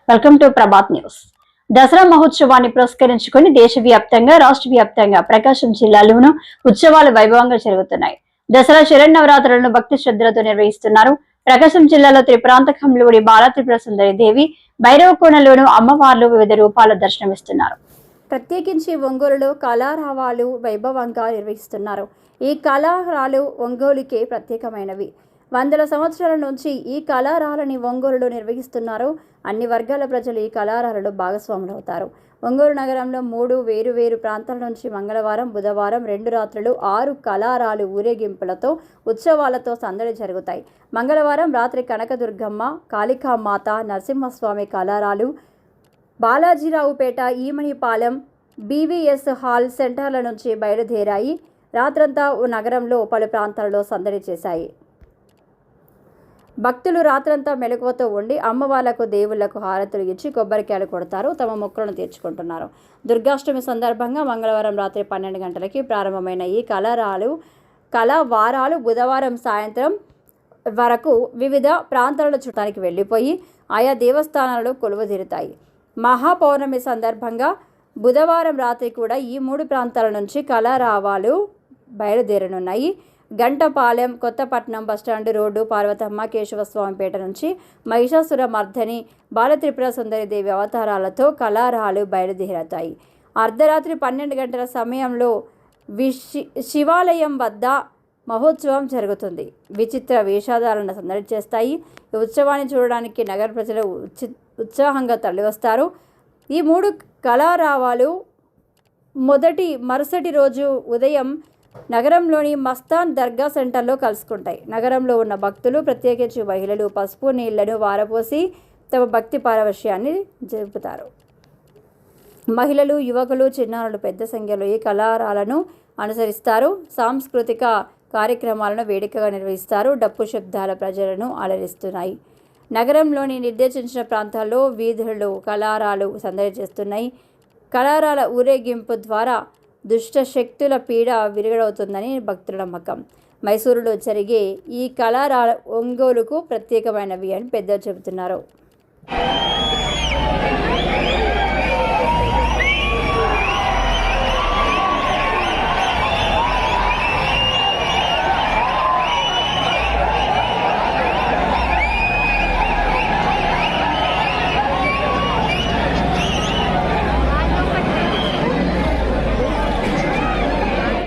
Welcome to Prabhat news. Dasara మహోత్సవాన్ని పురస్కరించుకుని దేశవ్యాప్తంగా రాష్ట్ర వ్యాప్తంగా ప్రకాశం జిల్లాలోనూ ఉత్సవాలు వైభవంగా జరుగుతున్నాయి. దసరా శరన్నవరాత్రులను భక్తి శ్రద్ధలతో నిర్వహిస్తున్నారు. ప్రకాశం జిల్లాలో త్రిపురాంతకంలోని బాలా త్రిపుర సుందరి దేవి, భైరవకోనలోను అమ్మవార్లు వివిధ రూపాల దర్శనమిస్తున్నారు. ప్రత్యేకించి ఒంగోలులో కళారావాలు వైభవంగా నిర్వహిస్తున్నారు. ఈ కళారాలు ఒంగోలుకే ప్రత్యేకమైనవి. వందల సంవత్సరాల నుంచి ఈ కళారాలని ఒంగోలులో నిర్వహిస్తున్నారు. అన్ని వర్గాల ప్రజలు ఈ కళారాలలో భాగస్వాములవుతారు. ఒంగోలు నగరంలో 3 వేరు ప్రాంతాల నుంచి మంగళవారం, బుధవారం 2 రాత్రులు 6 కళారాలు ఊరేగింపులతో ఉత్సవాలతో సందడి జరుగుతాయి. మంగళవారం రాత్రి కనకదుర్గమ్మ, కాళికామాత, నరసింహస్వామి కళారాలు బాలాజీరావుపేట, ఈమణిపాలెం, బీవీఎస్ హాల్ సెంటర్ల నుంచి బయలుదేరాయి. రాత్రంతా నగరంలో పలు ప్రాంతాలలో సందడి చేశాయి. భక్తులు రాత్రంతా మెలకువతో ఉండి అమ్మవార్లకు, దేవుళ్లకు హారతులు ఇచ్చి కొబ్బరికాయలు కొడతారు, తమ మొక్కులను తీర్చుకుంటున్నారు. దుర్గాష్టమి సందర్భంగా మంగళవారం రాత్రి 12 గంటలకి ప్రారంభమైన ఈ కళావారాలు బుధవారం సాయంత్రం వరకు వివిధ ప్రాంతాల చుట్టానికి వెళ్ళిపోయి ఆయా దేవస్థానాలలో కొలువుదీరుతాయి. మహాపౌర్ణమి సందర్భంగా బుధవారం రాత్రి కూడా ఈ 3 ప్రాంతాల నుంచి కళారావాలు బయలుదేరనున్నాయి. గంటపాలెం, కొత్తపట్నం బస్టాండ్ రోడ్డు, పార్వతమ్మ, కేశవస్వామిపేట నుంచి మహిషాసుర మర్దని, బాలత్రిపుర సుందరిదేవి అవతారాలతో కళారాలు బయలుదేరతాయి. అర్ధరాత్రి 12 గంటల సమయంలో శివాలయం వద్ద మహోత్సవం జరుగుతుంది. విచిత్ర వేషధారణ సందడి చేస్తాయి. ఈ ఉత్సవాన్ని చూడడానికి నగర ప్రజలు ఉత్సాహంగా తరలివస్తారు. ఈ 3 కళారావాలు మరుసటి రోజు ఉదయం నగరంలోని మస్తాన్ దర్గా సెంటర్లో కలుసుకుంటాయి. నగరంలో ఉన్న భక్తులు, ప్రత్యేకించి మహిళలు పసుపు నీళ్లను వారపోసి తమ భక్తి పారవశ్యాన్ని జరుపుతారు. మహిళలు, యువకులు, చిన్నారులు పెద్ద సంఖ్యలో ఈ కళారాలను అనుసరిస్తారు. సాంస్కృతిక కార్యక్రమాలను వేడుకగా నిర్వహిస్తారు. డప్పు శబ్దాల ప్రజలను అలరిస్తున్నాయి. నగరంలోని నిర్దేశించిన ప్రాంతాల్లో వీధులు కళారాలు సందడి చేస్తున్నాయి. కళారాల ఊరేగింపు ద్వారా దుష్ట శక్తుల పీడ విరగడవుతుందని భక్తుల నమ్మకం. మైసూరులో జరిగే ఈ కళారాల ఒంగోలుకు ప్రత్యేకమైనవి అని పెద్దలు చెబుతున్నారు.